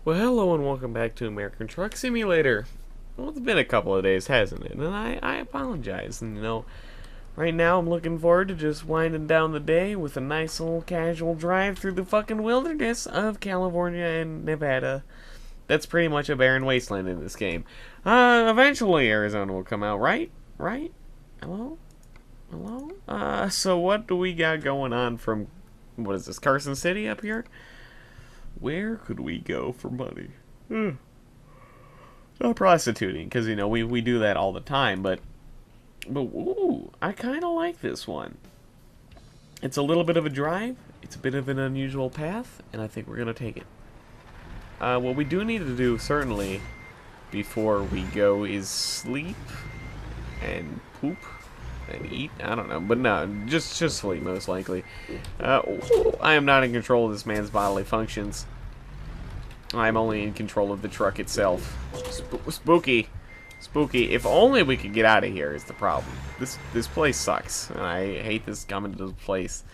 Well, hello and welcome back to American Truck Simulator. Well, it's been a couple of days, hasn't it? And I apologize. And, right now I'm looking forward to just winding down the day with a nice little casual drive through the fucking wilderness of California and Nevada. That's pretty much a barren wasteland in this game. Eventually Arizona will come out, right? Right? Hello? Hello? So what do we got going on from, what is this, Carson City up here? Where could we go for money? Not prostituting, because, we do that all the time, but ooh, I kind of like this one. It's a little bit of a drive, it's a bit of an unusual path, and I think we're going to take it. What we do need to do, certainly, before we go is sleep and poop and eat. I don't know, but no, just sleep, most likely. I am not in control of this man's bodily functions. I'm only in control of the truck itself. Spooky. Spooky. If only we could get out of here is the problem. This place sucks, and I hate this coming to this place.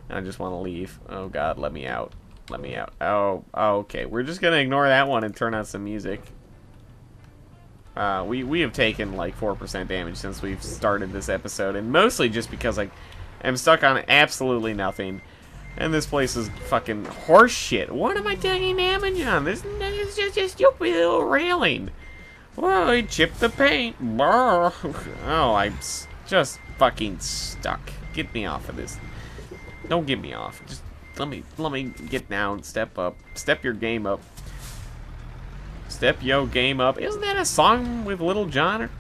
And I just want to leave. Oh god, let me out. Let me out. Oh, okay. We're just gonna ignore that one and turn on some music. We have taken like 4% damage since we've started this episode, and mostly just because I'm stuck on absolutely nothing. And this place is fucking horse shit. What am I taking damage on? This is just a stupid little railing. Well, I chipped the paint. Oh, I'm just fucking stuck. Get me off of this. Don't get me off. Just let me get down. Step up. Step your game up. Step yo game up. Isn't that a song with Little John? Or,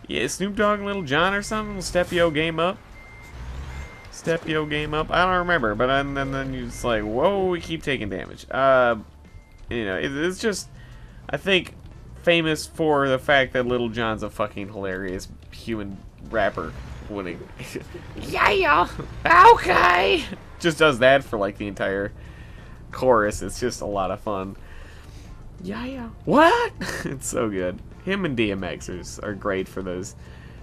yeah, Snoop Dogg and Little John or something? Step yo game up. Step yo game up. I don't remember, but then you're just like, whoa, we keep taking damage. It's just, I think, famous for the fact that Little John's a fucking hilarious human rapper. When he, yeah, okay, just does that for like the entire chorus. It's just a lot of fun. Yeah, what? It's so good. Him and DMX are great for those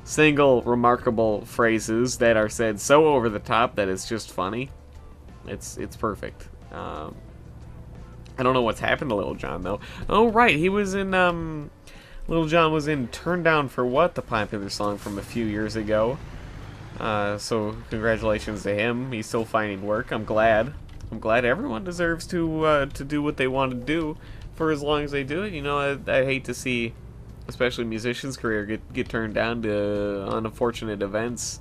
single remarkable phrases that are said so over the top that it's just funny. It's perfect. I don't know what's happened to Little John though. Oh right, he was in Little John was in Turn Down for What, the popular song from a few years ago. So congratulations to him. He's still finding work. I'm glad everyone deserves to do what they want to do for as long as they do it. I hate to see especially musicians' career get turned down to unfortunate events.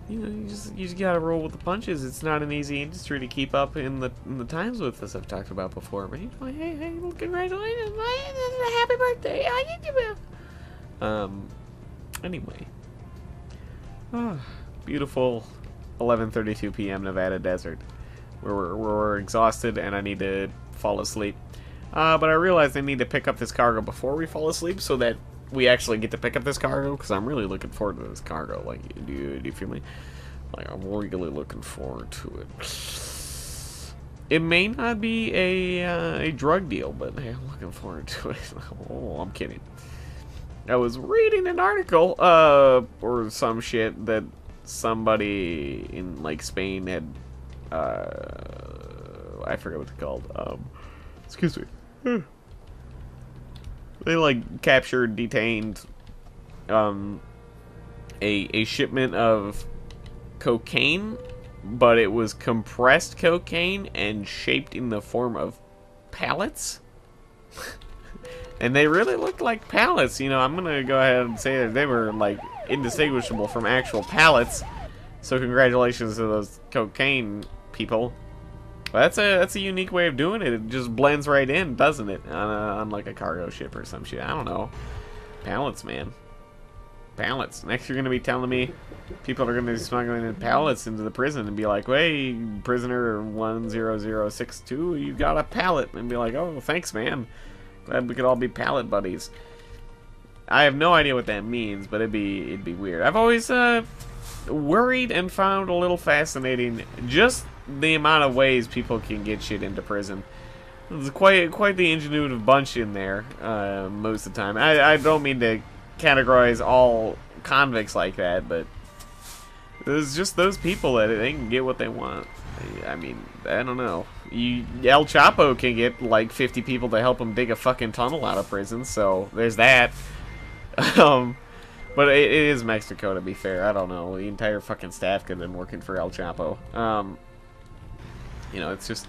You just gotta roll with the punches. It's not an easy industry to keep up in the times with, as I've talked about before. But hey, congratulations, happy birthday! Anyway, beautiful 11:32 p.m. Nevada desert. We're exhausted and I need to fall asleep. But I realized I need to pick up this cargo before we fall asleep so that we actually get to pick up this cargo, because I'm really looking forward to this cargo. Like, do you feel me? Like, I'm really looking forward to it. It may not be a drug deal, but hey, I'm looking forward to it. Oh, I'm kidding. I was reading an article, or some shit that somebody in, like, Spain had, I forget what it's called, excuse me. They like captured, detained a shipment of cocaine, but it was compressed cocaine and shaped in the form of pallets. And they really looked like pallets. I'm gonna go ahead and say that they were like indistinguishable from actual pallets. So congratulations to those cocaine people. That's a unique way of doing it. It just blends right in, doesn't it? On like a cargo ship or some shit. I don't know. Pallets, man. Pallets. Next you're going to be telling me people are going to be smuggling in pallets into the prison and be like, hey, prisoner 10062, you got a pallet. And be like, oh, thanks, man. Glad we could all be pallet buddies. I have no idea what that means, but it'd be weird. I've always worried and found a little fascinating just the amount of ways people can get shit into prison. There's quite the ingenuitive bunch in there most of the time. I don't mean to categorize all convicts like that, but there's just those people that they can get what they want. I mean, I don't know. El Chapo can get like 50 people to help him dig a fucking tunnel out of prison, so there's that. But it is Mexico, to be fair. I don't know. The entire fucking staff could have been working for El Chapo. You know, it's just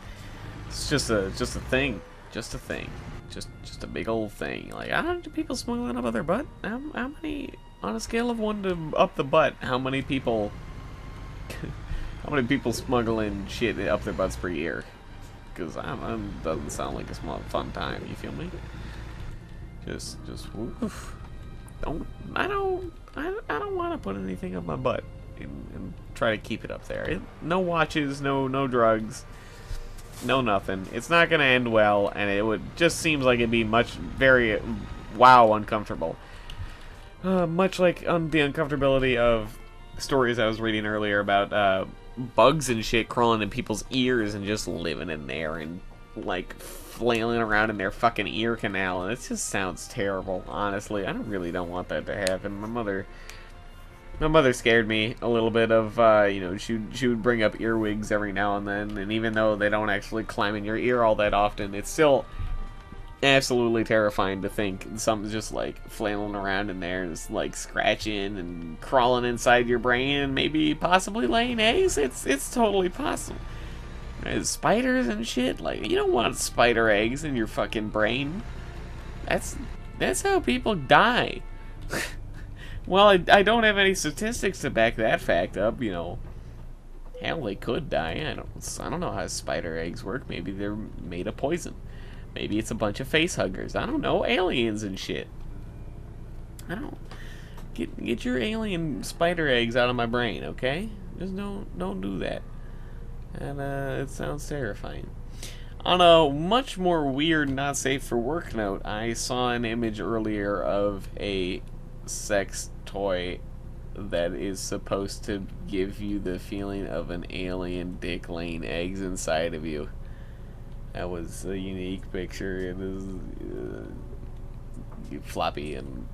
a thing. Just a thing. Just a big old thing. Like, I don't know, do people smuggling up their butt? How many, on a scale of 1 to up the butt, how many people smuggling shit up their butts per year? Because doesn't sound like a fun time. You feel me? Just woof. I don't want to put anything up my butt and try to keep it up there. No watches, no drugs, no nothing. It's not gonna end well, and it would just seems like it'd be very uncomfortable. Much like the uncomfortability of stories I was reading earlier about bugs and shit crawling in people's ears and just living in there and like flailing around in their fucking ear canal, and it just sounds terrible. Honestly, I really don't want that to happen. My mother scared me a little bit of you know, she would bring up earwigs every now and then, and even though they don't actually climb in your ear all that often, it's still absolutely terrifying to think something's just like flailing around in there, just like scratching and crawling inside your brain and maybe possibly laying eggs. It's totally possible. There's spiders and shit. Like, you don't want spider eggs in your fucking brain. That's how people die. Well, I don't have any statistics to back that fact up. You know, hell, they could die. I don't know how spider eggs work. Maybe they're made of poison. Maybe it's a bunch of face huggers. I don't know, aliens and shit. I don't get your alien spider eggs out of my brain, okay? Just don't do that. And it sounds terrifying. On a much more weird, not safe for work note, I saw an image earlier of a sex toy that is supposed to give you the feeling of an alien dick laying eggs inside of you. That was a unique picture. It was floppy and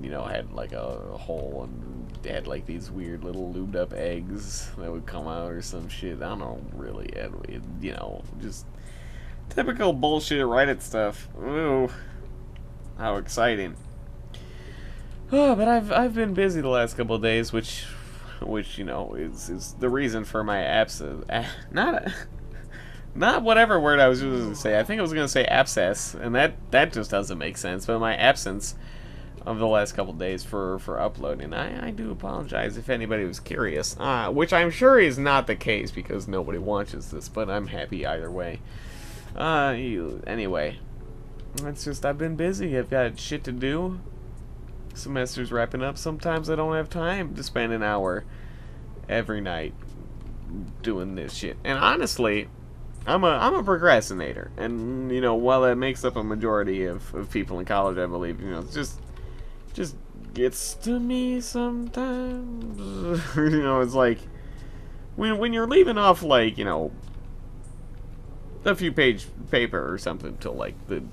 you know, had like a hole and had like these weird little lubed up eggs that would come out or some shit. I don't know, really, you know, just typical bullshit Reddit stuff. Ooh, how exciting! Oh, but I've been busy the last couple of days, which you know is the reason for my absence. Not whatever word I was going to say. I think I was going to say abscess, and that just doesn't make sense. But my absence of the last couple days for uploading, I do apologize if anybody was curious, which I'm sure is not the case because nobody watches this, but I'm happy either way. Anyway, it's just I've been busy. I've got shit to do. Semester's wrapping up. Sometimes I don't have time to spend an hour every night doing this shit. And honestly, I'm a procrastinator, and you know, while that makes up a majority of people in college, I believe, you know, it's just gets to me sometimes. You know, it's like when you're leaving off like, you know, a few page paper or something till like the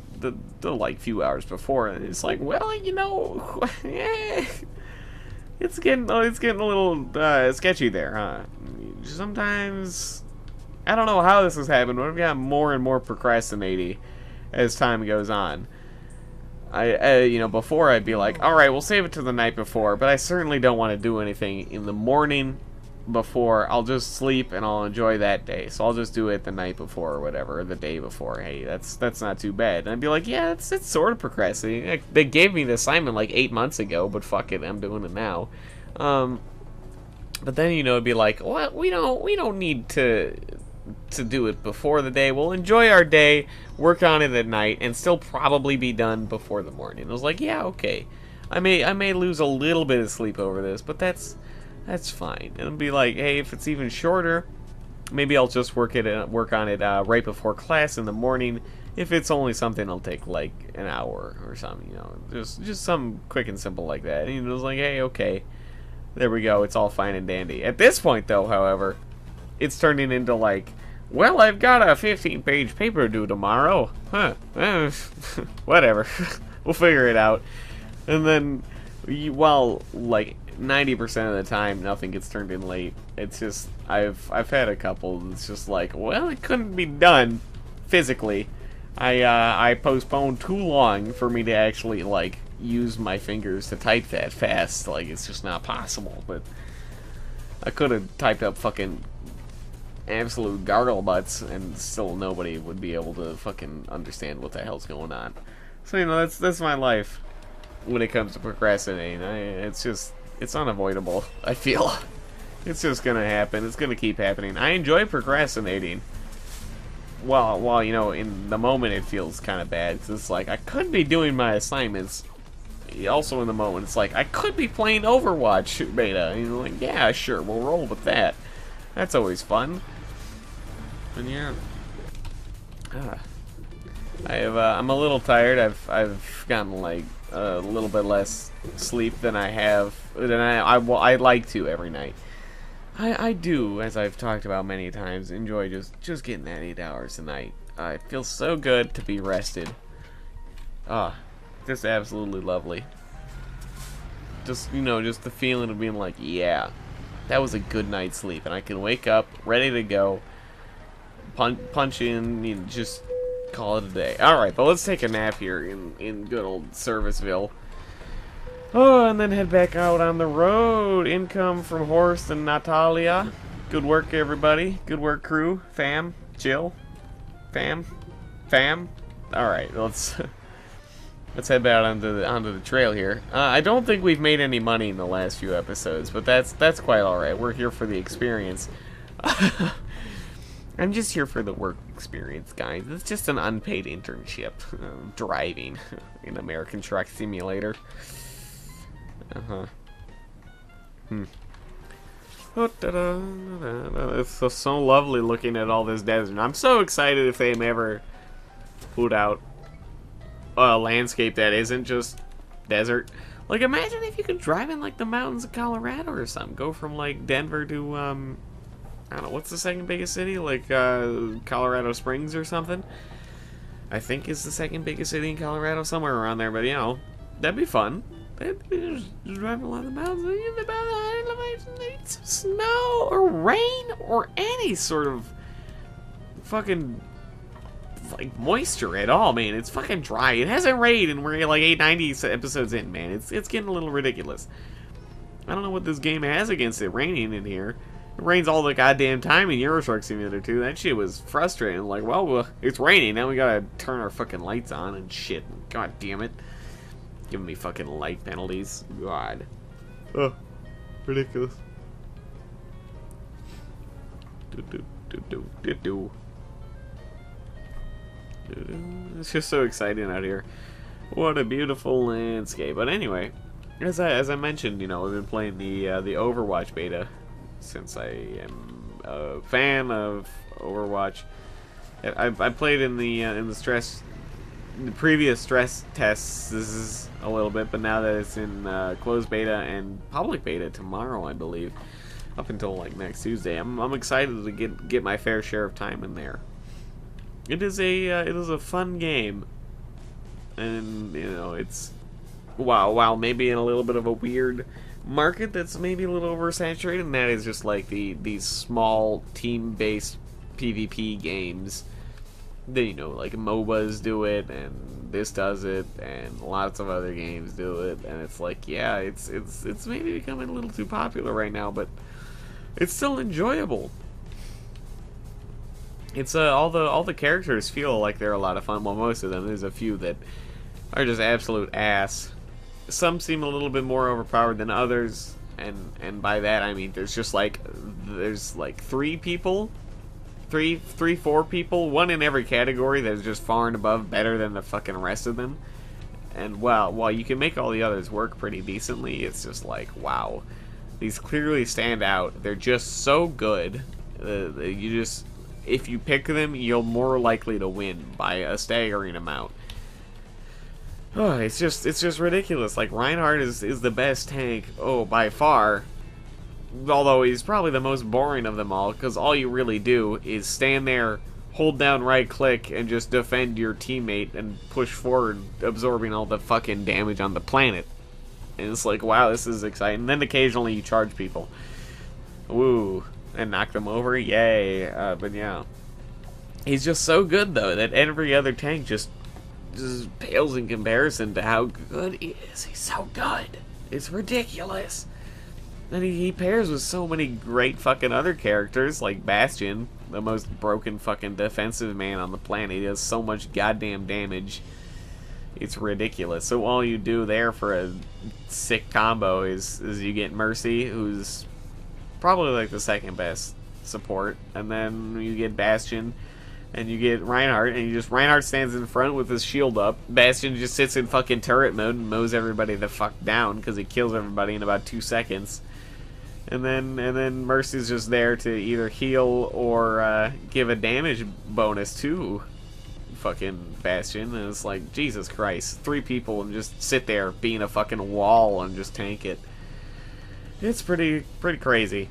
like few hours before, and it's like, well, you know, it's getting a little sketchy there, huh? Sometimes. I don't know how this has happened, but I've got more and more procrastinating as time goes on. You know, before I'd be like, alright, we'll save it to the night before, but I certainly don't want to do anything in the morning before. I'll just sleep and I'll enjoy that day. So I'll just do it the night before or whatever, or the day before. Hey, that's not too bad. And I'd be like, yeah, it's sort of procrastinating. They gave me the assignment like 8 months ago, but fuck it, I'm doing it now. But then, you know, it'd be like, well, we don't need to do it before the day. We'll enjoy our day, work on it at night, and still probably be done before the morning. I was like, yeah, okay. I may lose a little bit of sleep over this, but that's fine. And it'll be like, hey, if it's even shorter, maybe I'll just work on it right before class in the morning. If it's only something that'll take like an hour or something, you know, just something quick and simple like that. And it was like, hey, okay, there we go. It's all fine and dandy. At this point, though, however, it's turning into like, well, I've got a 15-page paper due tomorrow. Huh. Whatever. We'll figure it out. And then, while like 90% of the time nothing gets turned in late, it's just, I've had a couple that's just like, well, it couldn't be done. physically. I postponed too long for me to actually, like, use my fingers to type that fast. Like, it's just not possible. But I could have typed up fucking absolute gargle butts, and still nobody would be able to fucking understand what the hell's going on. So, you know, that's my life when it comes to procrastinating. It's unavoidable, I feel. It's just gonna happen. It's gonna keep happening. I enjoy procrastinating. Well, you know, in the moment it feels kind of bad, because it's like, I could be doing my assignments. Also in the moment, it's like, I could be playing Overwatch beta. And you're like, yeah, sure, we'll roll with that. That's always fun. And yeah. I'm a little tired. I've gotten, like, a little bit less sleep than I like to every night. I do, as I've talked about many times, enjoy just getting that 8 hours a night. It feels so good to be rested. Just absolutely lovely. Just, you know, just the feeling of being like, yeah, that was a good night's sleep, and I can wake up ready to go, punch in, you know, just call it a day. Alright, but let's take a nap here in good old Serviceville. Oh, and then head back out on the road. Income from Horst and Natalia. Good work, everybody. Good work, crew. Fam. Chill. Fam. Alright, let's head back onto the trail here. I don't think we've made any money in the last few episodes, but that's quite alright. We're here for the experience. I'm just here for the work experience, guys. It's just an unpaid internship. Driving in American Truck Simulator. It's so lovely looking at all this desert. I'm so excited if they ever put out a landscape that isn't just desert. Like, imagine if you could drive in, like, the mountains of Colorado or something. Go from, like, Denver to, I don't know, what's the second biggest city? Like, Colorado Springs or something? I think is the second biggest city in Colorado, somewhere around there. But, you know, that'd be fun. Just driving along the mountains, need some snow or rain or any sort of fucking, like, moisture at all, man. It's fucking dry. It hasn't rained, and we're like 90 episodes in, man. It's getting a little ridiculous. I don't know what this game has against it raining in here. It rains all the goddamn time in Euro Truck Simulator 2. That shit was frustrating. Like, well, it's raining. Now we gotta turn our fucking lights on and shit. God damn it. Giving me fucking light penalties. God. Oh, ridiculous. It's just so exciting out here. What a beautiful landscape. But anyway, as I mentioned, you know, I've been playing the Overwatch beta since I am a fan of Overwatch. I played in the previous stress tests. This is a little bit, but now that it's in closed beta and public beta tomorrow, I believe, up until like next Tuesday, I'm excited to get my fair share of time in there. It is a fun game, and you know, it's while maybe in a little bit of a weird market that's maybe a little oversaturated, and that is just like these small team-based PvP games. Then, you know, like MOBAs do it, and this does it, and lots of other games do it, and it's like, yeah, it's maybe becoming a little too popular right now, but it's still enjoyable. It's all the characters feel like they're a lot of fun. Well, most of them. There's a few that are just absolute ass. Some seem a little bit more overpowered than others, and by that I mean there's like 4 people, one in every category that's just far and above better than the fucking rest of them. And while you can make all the others work pretty decently, it's just like, wow, these clearly stand out. They're just so good. If you pick them, you're more likely to win by a staggering amount. Oh, it's just ridiculous. Like, Reinhardt is the best tank, by far. Although he's probably the most boring of them all, because all you really do is stand there, hold down right click, and just defend your teammate and push forward, absorbing all the fucking damage on the planet. And it's like, wow, this is exciting. And then occasionally you charge people. Woo. And knock them over, yay. But yeah. He's just so good, though, that every other tank just pales in comparison to how good he is. He's so good. It's ridiculous. And he pairs with so many great fucking other characters, like Bastion, the most broken fucking defensive man on the planet. He does so much goddamn damage. It's ridiculous. So all you do there for a sick combo is you get Mercy, who's probably like the second best support, and then you get Bastion, and you get Reinhardt, and Reinhardt stands in front with his shield up. Bastion just sits in fucking turret mode and mows everybody the fuck down because he kills everybody in about 2 seconds. And then Mercy's just there to either heal or give a damage bonus to fucking Bastion. And it's like, Jesus Christ, 3 people and just sit there being a fucking wall and just tank it. It's pretty crazy.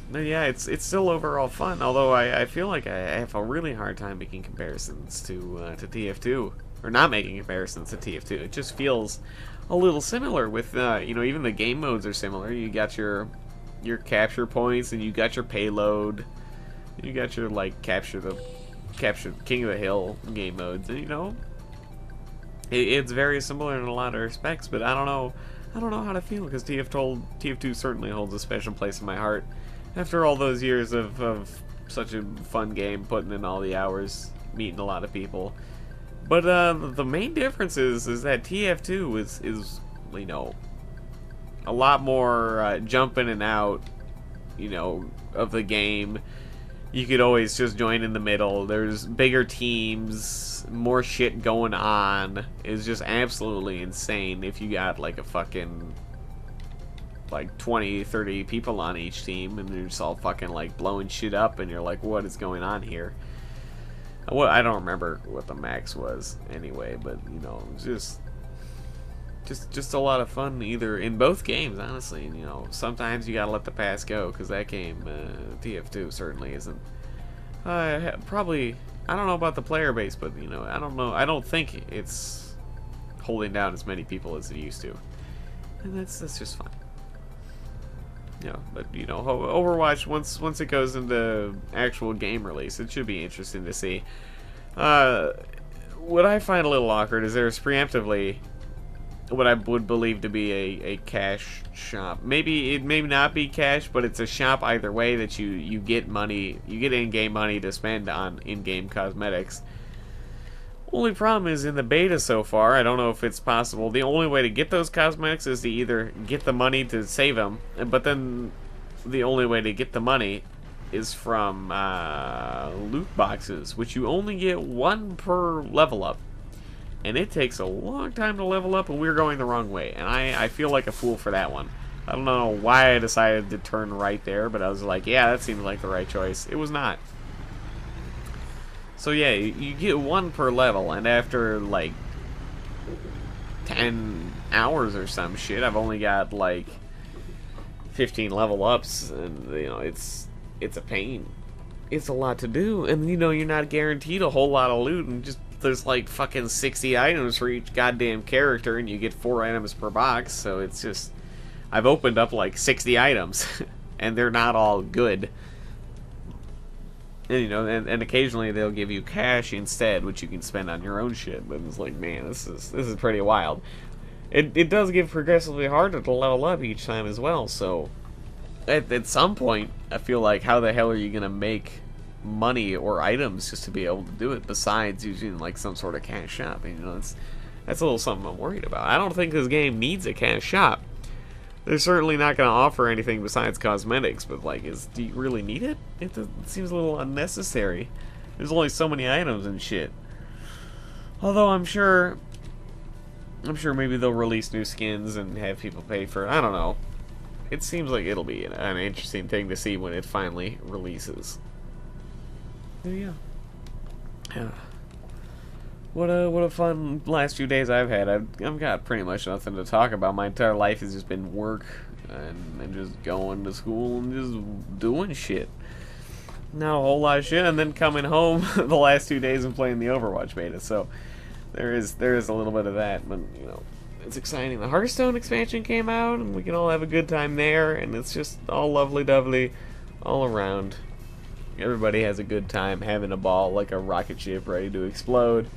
But yeah, it's still overall fun, although I feel like I have a really hard time making comparisons to TF2, or not making comparisons to TF2. It just feels a little similar with, you know, even the game modes are similar. You got your capture points, and you got your payload, you got your, like, capture King of the Hill game modes, and, you know, it's very similar in a lot of respects, but I don't know how to feel, because TF2 certainly holds a special place in my heart. After all those years of such a fun game, putting in all the hours, meeting a lot of people. But the main difference is that TF2 is, you know, a lot more jump in and out, you know, of the game. You could always just join in the middle. There's bigger teams, more shit going on. It's just absolutely insane if you got like a fucking, like 20, 30 people on each team, and you're just all fucking like blowing shit up, and you're like, what is going on here? Well, I don't remember what the max was anyway, but you know, just a lot of fun either in both games, honestly. And, you know, sometimes you gotta let the past go, because that game, TF2 certainly isn't. Probably, I don't know about the player base, but you know, I don't think it's holding down as many people as it used to, and that's just fine. Yeah, but you know, Overwatch, once it goes into actual game release, it should be interesting to see. What I find a little awkward is there's preemptively what I would believe to be a cash shop. Maybe it may not be cash, but it's a shop either way that you get money, you get in-game money to spend on in-game cosmetics. Only problem is in the beta so far, I don't know if it's possible. The only way to get those cosmetics is to either get the money to save them, but then the only way to get the money is from loot boxes, which you only get 1 per level up. And it takes a long time to level up, and we're going the wrong way. And I feel like a fool for that one. I don't know why I decided to turn right there, but I was like, yeah, that seemed like the right choice. It was not. So yeah, you get 1 per level, and after like 10 hours or some shit, I've only got like 15 level ups, and you know, it's a pain. It's a lot to do, and you know, you're not guaranteed a whole lot of loot, and just there's like fucking 60 items for each goddamn character, and you get 4 items per box, so it's just, I've opened up like 60 items, and they're not all good. And, you know, and occasionally they'll give you cash instead, which you can spend on your own shit. But it's like, man, this is pretty wild. It does get progressively harder to level up each time as well. So at some point, I feel like, how the hell are you gonna make money or items just to be able to do it? Besides using like some sort of cash shop, and, you know, that's a little something I'm worried about. I don't think this game needs a cash shop. They're certainly not going to offer anything besides cosmetics, but like, do you really need it? It seems a little unnecessary. There's only so many items and shit. Although I'm sure maybe they'll release new skins and have people pay for it. I don't know. It seems like it'll be an interesting thing to see when it finally releases. There you go. Yeah. What a fun last few days I've had. I've got pretty much nothing to talk about. My entire life has just been work and just going to school and just doing shit. Not a whole lot of shit, and then coming home the last 2 days and playing the Overwatch beta. So there is a little bit of that, but you know, it's exciting. The Hearthstone expansion came out, and we can all have a good time there, and it's just all lovely-dovely all around. Everybody has a good time having a ball like a rocket ship ready to explode.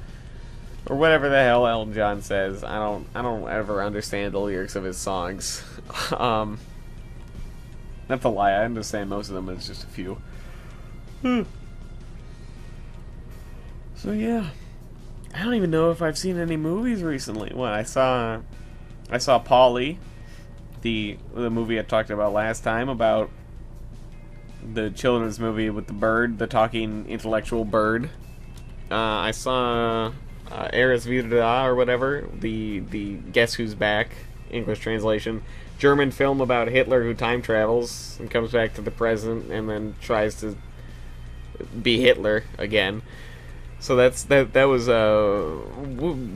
Or whatever the hell Elton John says. I don't ever understand the lyrics of his songs. Not to lie, I understand most of them, it's just a few. So yeah. I don't even know if I've seen any movies recently. Well, I saw Polly, the movie I talked about last time, about the children's movie with the bird, the talking intellectual bird. I saw Eris Vida or whatever, the Guess Who's Back, English translation, German film about Hitler who time travels and comes back to the present and then tries to be Hitler again. So that was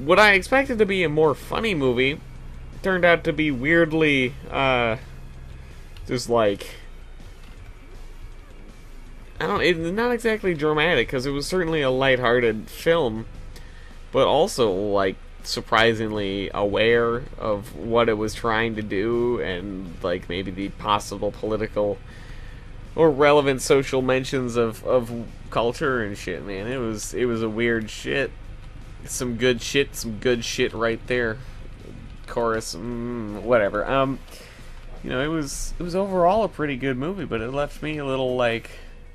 what I expected to be a more funny movie. Turned out to be weirdly just like, it's not exactly dramatic, because it was certainly a lighthearted film, but also like surprisingly aware of what it was trying to do, and like maybe the possible political or relevant social mentions of culture and shit. Man, it was a weird shit. Some good shit right there. Chorus, whatever. You know, it was overall a pretty good movie, but it left me a little like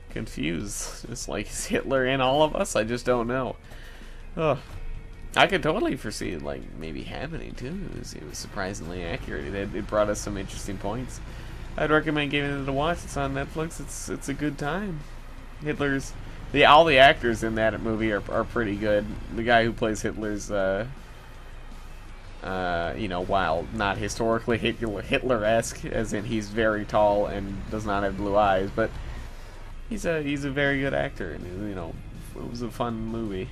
confused. It's like, is Hitler in all of us? I just don't know. Ugh. I could totally foresee it like maybe happening too. It was surprisingly accurate. It brought us some interesting points. I'd recommend giving it a watch. It's on Netflix. It's a good time. All the actors in that movie are pretty good. The guy who plays Hitler's you know, while not historically Hitler-esque, as in he's very tall and does not have blue eyes, but he's a very good actor, and you know, it was a fun movie.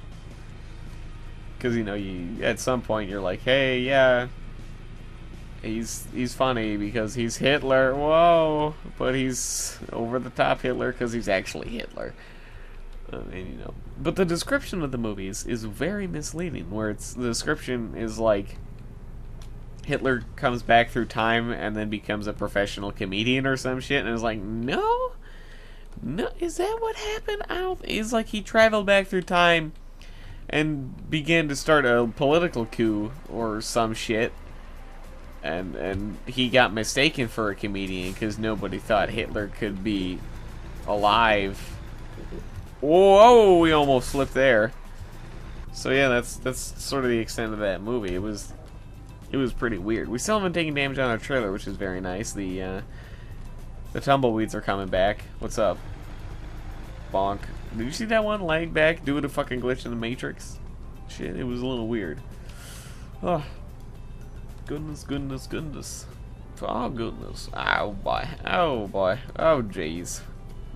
Because you know, at some point you're like, hey, yeah, he's funny because he's Hitler, whoa, but he's over the top Hitler because he's actually Hitler. And you know, but the description of the movies is very misleading. Where the description is like, Hitler comes back through time and then becomes a professional comedian or some shit, and it's like, no, is that what happened? It's like he traveled back through time and began to start a political coup or some shit, and he got mistaken for a comedian because nobody thought Hitler could be alive. Whoa, we almost slipped there. So yeah, that's sort of the extent of that movie. It was pretty weird. We still haven't taken damage on our trailer, which is very nice. The tumbleweeds are coming back. What's up? Bonk. Did you see that one laying back due to fucking glitch in the Matrix? Shit, it was a little weird. Oh. Goodness. Oh, goodness. Oh, boy. Oh, boy. Oh, jeez.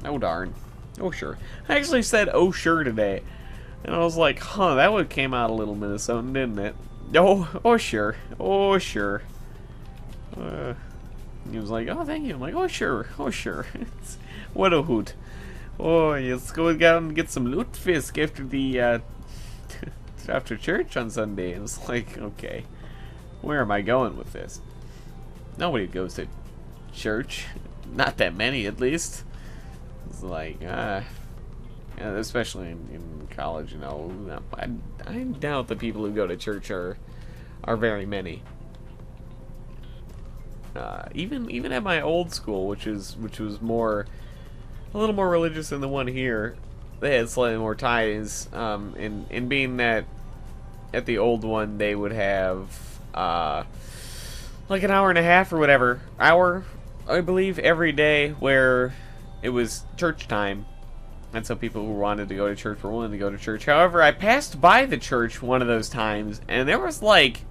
Oh, darn. Oh, sure. I actually said, oh, sure, today. And I was like, huh, that one came out a little Minnesotan, didn't it? Oh, sure. Oh, sure. He was like, oh, thank you. I'm like, oh, sure. What a hoot. Oh, let's go down and get some lutefisk after the, after church on Sunday. And it's like, okay, where am I going with this? Nobody goes to church. Not that many, at least. It's like, especially in college, you know. I doubt the people who go to church are very many. Even at my old school, which was a little more religious than the one here, they had slightly more ties. In being that at the old one they would have like an hour and a half or whatever hour, I believe, every day where it was church time. And so people who wanted to go to church were willing to go to church. However, I passed by the church one of those times, and there was like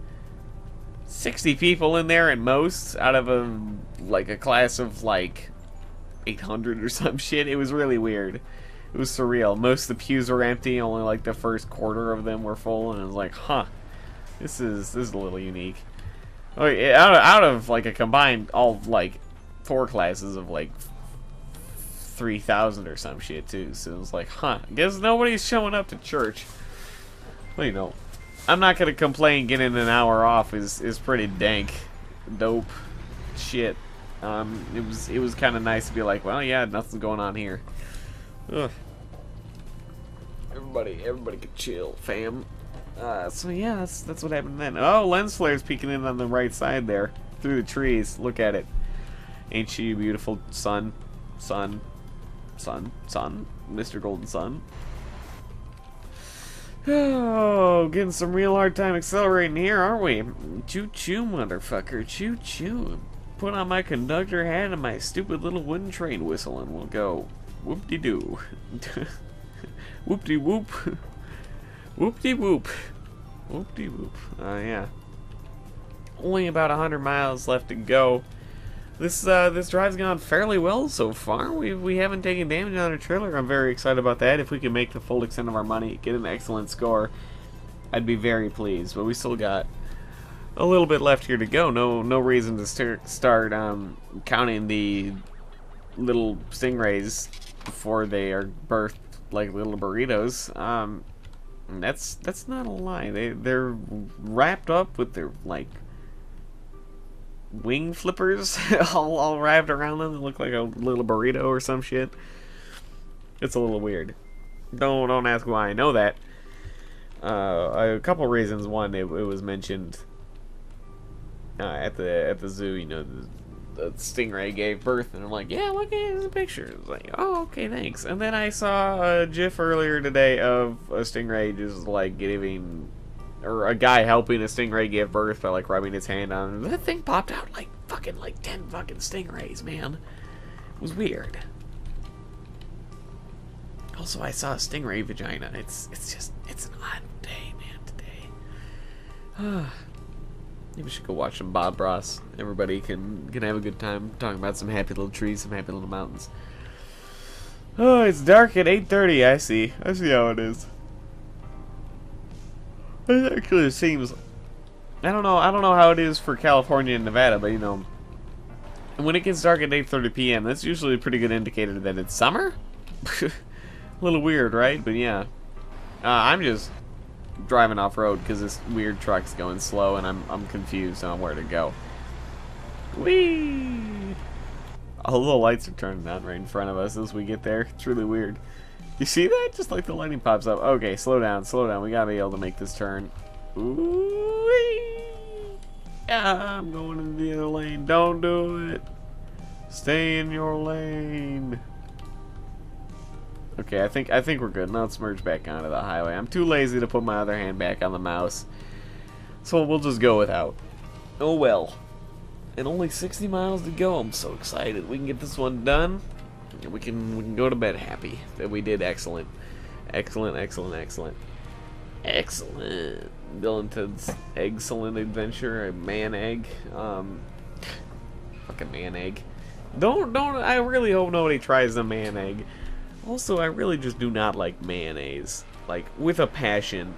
60 people in there at most, out of a class of like 800 or some shit. It was really weird. It was surreal. Most of the pews were empty. Only like the first quarter of them were full, and it was like, huh, this is a little unique. Out of like a combined all like 4 classes of like 3,000 or some shit too. So it was like, huh, I guess nobody's showing up to church. Well, you know, I'm not gonna complain. Getting an hour off is pretty dank, dope shit. It was kind of nice to be like, well, yeah, nothing's going on here. Ugh. Everybody could chill, fam. So yeah, that's what happened then. Oh, lens flare's peeking in on the right side there, through the trees. Look at it. Ain't she beautiful, sun, Mr. Golden Sun. Oh, getting some real hard time accelerating here, aren't we? Choo-choo, motherfucker, choo-choo. Put on my conductor hat and my stupid little wooden train whistle and we'll go whoop-de-doo. Whoop-de-whoop. Whoop-de-whoop. Whoop-de-whoop. Yeah. Only about 100 miles left to go. This drive's gone fairly well so far. We haven't taken damage on our trailer. I'm very excited about that. If we can make the full extent of our money, get an excellent score, I'd be very pleased. But we still got a little bit left here to go. No reason to start counting the little stingrays before they are birthed like little burritos. That's not a lie. They're wrapped up with their like wing flippers all wrapped around them. They look like a little burrito or some shit. It's a little weird. Don't ask why I know that. A couple reasons. One, it was mentioned at the zoo. You know, the stingray gave birth, and I'm like, yeah, look at the picture. It's like, oh, okay, thanks. And then I saw a GIF earlier today of a stingray just like giving, or a guy helping a stingray give birth by like rubbing his hand on it. That thing popped out like fucking 10 fucking stingrays, man. It was weird. Also, I saw a stingray vagina. It's an odd day, man, today. Maybe we should go watch some Bob Ross. Everybody can have a good time talking about some happy little trees, some happy little mountains. Oh, it's dark at 8:30. I see how it is. It actually seems, I don't know how it is for California and Nevada, but you know, when it gets dark at 8:30 p.m., that's usually a pretty good indicator that it's summer. A little weird, right? But yeah, I'm just driving off road because this weird truck's going slow, and I'm confused on where to go. Whee! All the lights are turning on right in front of us as we get there. It's really weird. You see that? Just like the lighting pops up. Okay, slow down. We gotta be able to make this turn. Ooh-wee. Yeah, I'm going in the other lane. Don't do it. Stay in your lane. Okay, I think we're good. Now let's merge back onto the highway. I'm too lazy to put my other hand back on the mouse, so we'll just go without. Oh well. And only 60 miles to go. I'm so excited. We can get this one done. We can go to bed happy that we did excellent. Excellent. Bill and Ted's Excellent Adventure, a man egg. Fucking man egg. Don't I really hope nobody tries the man egg. Also, I really just do not like mayonnaise. Like, with a passion.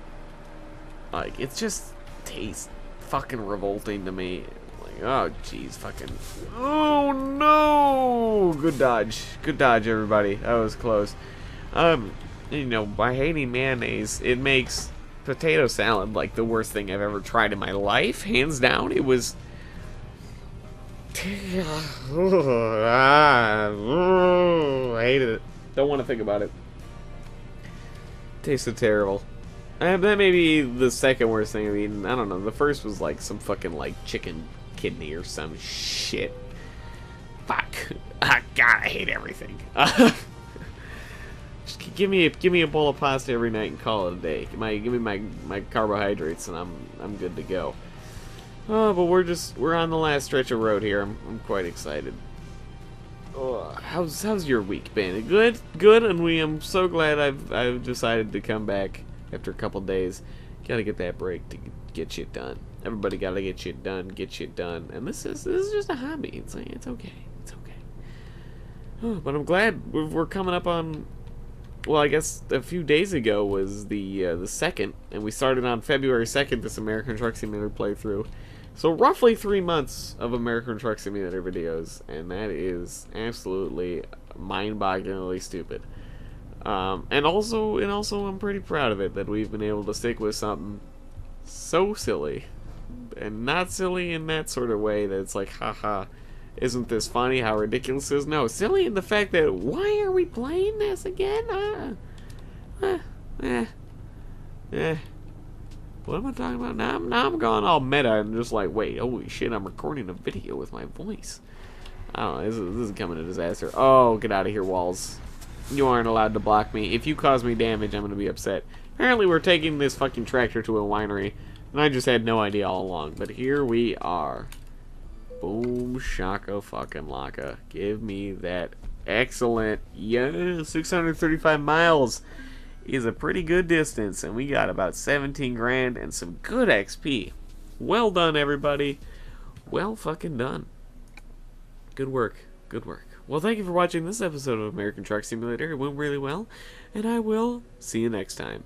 Like, it just tastes fucking revolting to me. Like, oh, jeez, fucking. Oh, no! Good dodge, everybody. That was close. You know, by hating mayonnaise, it makes potato salad like the worst thing I've ever tried in my life. Hands down, it was. I hated it. Don't want to think about it. Tasted terrible. That may be the second worst thing I've eaten. I don't know. The first was like some fucking like chicken kidney or some shit. Fuck. God, I hate everything. Just give me a bowl of pasta every night and call it a day. Give me my carbohydrates and I'm good to go. Oh, but we're on the last stretch of road here. I'm quite excited. How's your week been? Good, and I'm so glad I've decided to come back after a couple days. Gotta get that break to get shit done. Everybody gotta get shit done, and this is just a hobby. It's okay. Oh, but I'm glad we're coming up on. Well, I guess a few days ago was the 2nd, and we started on February 2nd this American Truck Simulator playthrough. So roughly 3 months of American Truck Simulator videos, and that is absolutely mind-bogglingly stupid. And also I'm pretty proud of it that we've been able to stick with something so silly, and not silly in that sort of way that it's like, haha, Isn't this funny? How ridiculous is? No, silly in the fact that, why are we playing this again? What am I talking about? Now I'm going all meta and just like, wait, holy shit, I'm recording a video with my voice. I don't know, this is becoming a disaster. Oh, get out of here, walls. You aren't allowed to block me. If you cause me damage, I'm going to be upset. Apparently, we're taking this fucking tractor to a winery, and I just had no idea all along. But here we are. Boom, shaka fucking laka. Give me that excellent, yeah, 635 miles is a pretty good distance, and we got about 17 grand and some good XP. Well done, everybody. Well fucking done. Good work. Good work. Well, thank you for watching this episode of American Truck Simulator. It went really well, and I will see you next time.